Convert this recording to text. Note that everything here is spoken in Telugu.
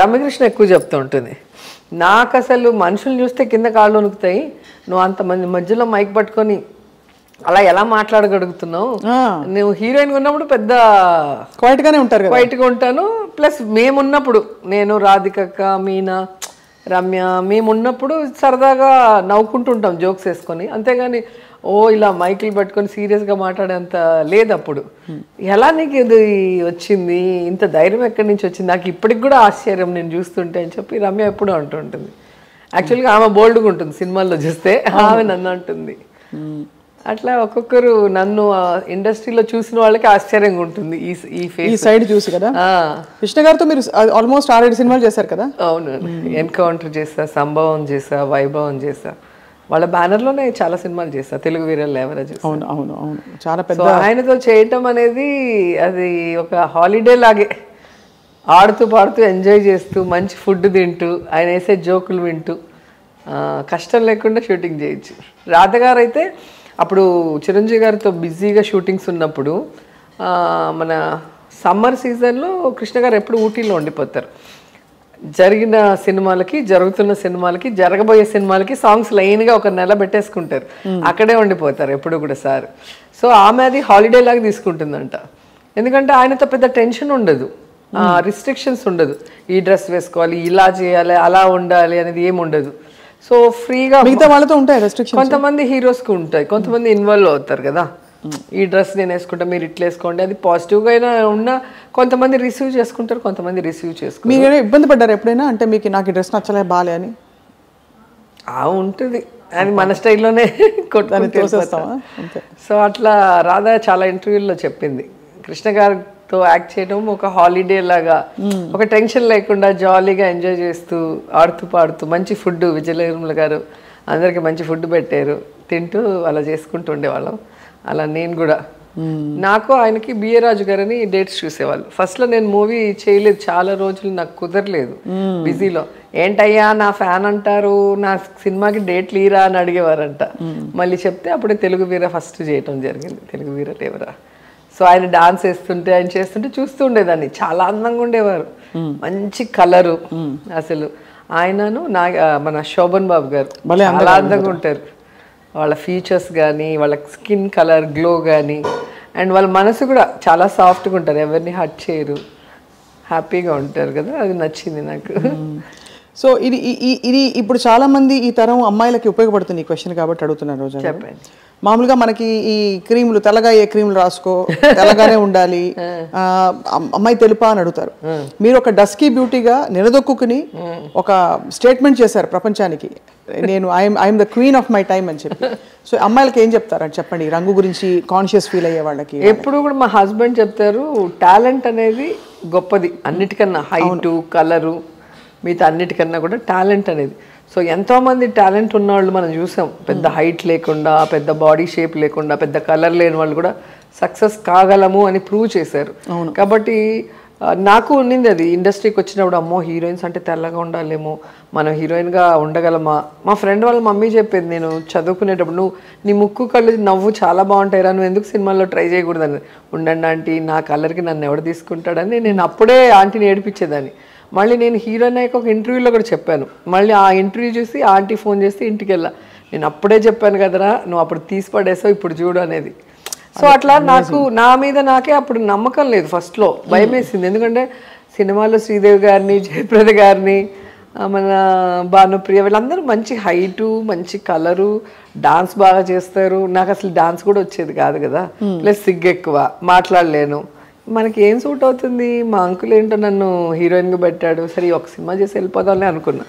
రమ్యకృష్ణ ఎక్కువ చెప్తూ ఉంటుంది, నాకు అసలు మనుషులు చూస్తే కింద కాళ్ళు వణుకుతాయి, నువ్వు అంతమంది మధ్యలో మైక్ పట్టుకొని అలా ఎలా మాట్లాడగలుగుతున్నావు, నువ్వు హీరోయిన్ ఉన్నప్పుడు పెద్ద క్వైట్గానే ఉంటారు, క్వైట్గా ఉంటాను, ప్లస్ మేమున్నప్పుడు నేను రాధికక్క మీనా రమ్య మేమున్నప్పుడు సరదాగా నవ్వుకుంటుంటాం జోక్స్ వేసుకొని, అంతేగాని ఓ ఇలా మైకులు పట్టుకొని సీరియస్గా మాట్లాడేంత లేదు అప్పుడు. ఎలా నీకు ఇది వచ్చింది, ఇంత ధైర్యం ఎక్కడి నుంచి వచ్చింది, నాకు ఇప్పటికి కూడా ఆశ్చర్యం నేను చూస్తుంటే అని చెప్పి రమ్య ఎప్పుడు అంటుంటుంది. యాక్చువల్గా ఆమె బోల్డ్గా ఉంటుంది సినిమాల్లో చూస్తే, ఆమె నన్ను అంటుంది. అట్లా ఒక్కొక్కరు నన్ను ఇండస్ట్రీలో చూసిన వాళ్ళకి ఆశ్చర్యంగా ఉంటుంది ఈ సైడ్ చూసి కదా. కృష్ణ గారితో మీరు ఆల్మోస్ట్ 6-7 సినిమాలు చేశారు కదా. అవును, ఎన్కౌంటర్ చేసా, సంభవం చేసా, వైభవం చేసా, వాళ్ళ బ్యానర్లోనే చాలా సినిమాలు చేసా, తెలుగు వీరల్ ఎవరో చేసా. అవును అవును అవును, చాలా పెద్ద. ఆయనతో చేయటం అనేది అది ఒక హాలిడే లాగే, ఆడుతూ పాడుతూ ఎంజాయ్ చేస్తూ మంచి ఫుడ్ తింటూ ఆయన వేసే జోకులు వింటూ కష్టం లేకుండా షూటింగ్ చేయొచ్చు. రాధగారు అయితే అప్పుడు చిరంజీవి గారితో బిజీగా షూటింగ్స్ ఉన్నప్పుడు మన సమ్మర్ సీజన్లో కృష్ణ గారు ఎప్పుడు ఊటీలో ఉండిపోతారు. జరిగిన సినిమాలకి, జరుగుతున్న సినిమాలకి, జరగబోయే సినిమాలకి సాంగ్స్ లైన్గా ఒక నెల పెట్టేసుకుంటారు, అక్కడే ఉండిపోతారు ఎప్పుడు కూడా సార్. సో ఆమె అది హాలిడే లాగా తీసుకుంటుందంట, ఎందుకంటే ఆయనతో పెద్ద టెన్షన్ ఉండదు, రిస్ట్రిక్షన్స్ ఉండదు, ఈ డ్రెస్ వేసుకోవాలి, ఇలా చేయాలి, అలా ఉండాలి అనేది ఏమి ఉండదు. సో ఫ్రీగా మిగతా వాళ్ళతో ఉంటాయి రెస్ట్రిక్షన్స్. కొంతమంది హీరోస్కి ఉంటాయి, కొంతమంది ఇన్వాల్వ్ అవుతారు కదా, ఈ డ్రెస్ నేను వేసుకుంటా మీరు ఇట్లా వేసుకోండి, అది పాజిటివ్గా అయినా ఉన్నా కొంతమంది రిసీవ్ చేసుకుంటారు, కొంతమంది రిసీవ్ చేసుకుంటారు. మీరు ఇబ్బంది పడ్డారు ఎప్పుడైనా, అంటే మీకు నాకు ఈ డ్రెస్ నచ్చలే బాలే అని? ఉంటుంది, అది మన స్టైల్లోనే కొట్టుకొని. సో అట్లా రాధా చాలా ఇంటర్వ్యూల్లో చెప్పింది, కృష్ణ గారితో యాక్ట్ చేయడం ఒక హాలిడే లాగా, ఒక టెన్షన్ లేకుండా జాలీగా ఎంజాయ్ చేస్తూ ఆడుతూ పాడుతూ, మంచి ఫుడ్ విజయనిర్మల గారు అందరికి మంచి ఫుడ్ పెట్టారు, తింటూ అలా చేసుకుంటూ ఉండేవాళ్ళం. అలా నేను కూడా, నాకు ఆయనకి బిఏ రాజు గారని డేట్స్ చూసేవాళ్ళు. ఫస్ట్లో నేను మూవీ చేయలేదు, చాలా రోజులు నాకు కుదరలేదు బిజీలో. ఏంటయ్యా నా ఫ్యాన్ అంటారు, నా సినిమాకి డేట్లు ఈరా అని అడిగేవారంట. మళ్ళీ చెప్తే అప్పుడే తెలుగు వీర ఫస్ట్ చేయటం జరిగింది, తెలుగు వీర లేవరా. సో ఆయన డాన్స్ వేస్తుంటే, ఆయన చేస్తుంటే చూస్తూ ఉండేదాన్ని, చాలా అందంగా ఉండేవారు, మంచి కలరు అసలు. ఆయనను మన శోభన్ బాబు గారు చాలా అందంగా ఉంటారు, వాళ్ళ ఫీచర్స్ కానీ, వాళ్ళ స్కిన్ కలర్ గ్లో కానీ, అండ్ వాళ్ళ మనసు కూడా చాలా సాఫ్ట్గా ఉంటారు, ఎవరిని హర్ట్ చేయరు, హ్యాపీగా ఉంటారు కదా, అది నచ్చింది నాకు. సో ఇది ఇప్పుడు చాలా మంది ఈ తరం అమ్మాయిలకి ఉపయోగపడుతుంది ఈ క్వశ్చన్ కాబట్టి అడుగుతున్నారు. రోజా చెప్పండి, మామూలుగా మనకి ఈ క్రీములు, తెల్లగా ఏ క్రీములు రాసుకో, తెల్లగానే ఉండాలి, అమ్మాయి తెలుపా అని అడుగుతారు. మీరు ఒక డస్కీ బ్యూటీగా నిలదొక్కుని ఒక స్టేట్మెంట్ చేశారు ప్రపంచానికి, నేను I'm the queen of my time అని చెప్పి. సో అమ్మాయిలకి ఏం చెప్తారు అని చెప్పండి, రంగు గురించి కాన్షియస్ ఫీల్ అయ్యే వాళ్ళకి? ఎప్పుడు కూడా మా హస్బెండ్ చెప్తారు, టాలెంట్ అనేది గొప్పది అన్నిటికన్నా, హైటు కలరు మిగతా అన్నిటికన్నా కూడా టాలెంట్ అనేది. సో ఎంతోమంది టాలెంట్ ఉన్నవాళ్ళు మనం చూసాం, పెద్ద హైట్ లేకుండా, పెద్ద బాడీ షేప్ లేకుండా, పెద్ద కలర్ లేని వాళ్ళు కూడా సక్సెస్ కాగలము అని ప్రూవ్ చేశారు. కాబట్టి నాకు ఉన్నింది అది, ఇండస్ట్రీకి వచ్చినప్పుడు అమ్మో హీరోయిన్స్ అంటే తెల్లగా ఉండాలేమో, మనం హీరోయిన్గా ఉండగలమా. మా ఫ్రెండ్ వాళ్ళ మమ్మీ చెప్పేది, నేను చదువుకునేటప్పుడు, నువ్వు నీ ముక్కు కళ్ళు నవ్వు చాలా బాగుంటాయిరా, నువ్వు ఎందుకు సినిమాల్లో ట్రై చేయకూడదని. ఉండండి ఆంటీ, నా కలర్కి నన్ను ఎవడు తీసుకుంటాడని నేను అప్పుడే ఆంటీని ఏడిపించేదాన్ని. మళ్ళీ నేను హీరోయిన్ అయ్యాక ఒక ఇంటర్వ్యూలో కూడా చెప్పాను, మళ్ళీ ఆ ఇంటర్వ్యూ చూసి ఆంటీ ఫోన్ చేస్తే ఇంటికి వెళ్ళా, నేను అప్పుడే చెప్పాను కదరా, నువ్వు అప్పుడు తీసి పడేసావు ఇప్పుడు చూడు అనేది. సో అట్లా నాకు నా మీద నాకే అప్పుడు నమ్మకం లేదు, ఫస్ట్లో భయం వేసింది. ఎందుకంటే సినిమాలో శ్రీదేవి గారిని, జయప్రద గారిని, మన భానుప్రియ వీళ్ళందరూ మంచి హైటు, మంచి కలరు, డాన్స్ బాగా చేస్తారు, నాకు అసలు డాన్స్ కూడా వచ్చేది కాదు కదా, ప్లస్ సిగ్గు ఎక్కువ, మాట్లాడలేను. మనకి ఏం సూట్ అవుతుంది, మా అంకుల్ ఏంటో నన్ను హీరోయిన్గా పెట్టాడు, సరే ఒక సినిమా చేసి వెళ్ళిపోదాంలే అనుకున్నా.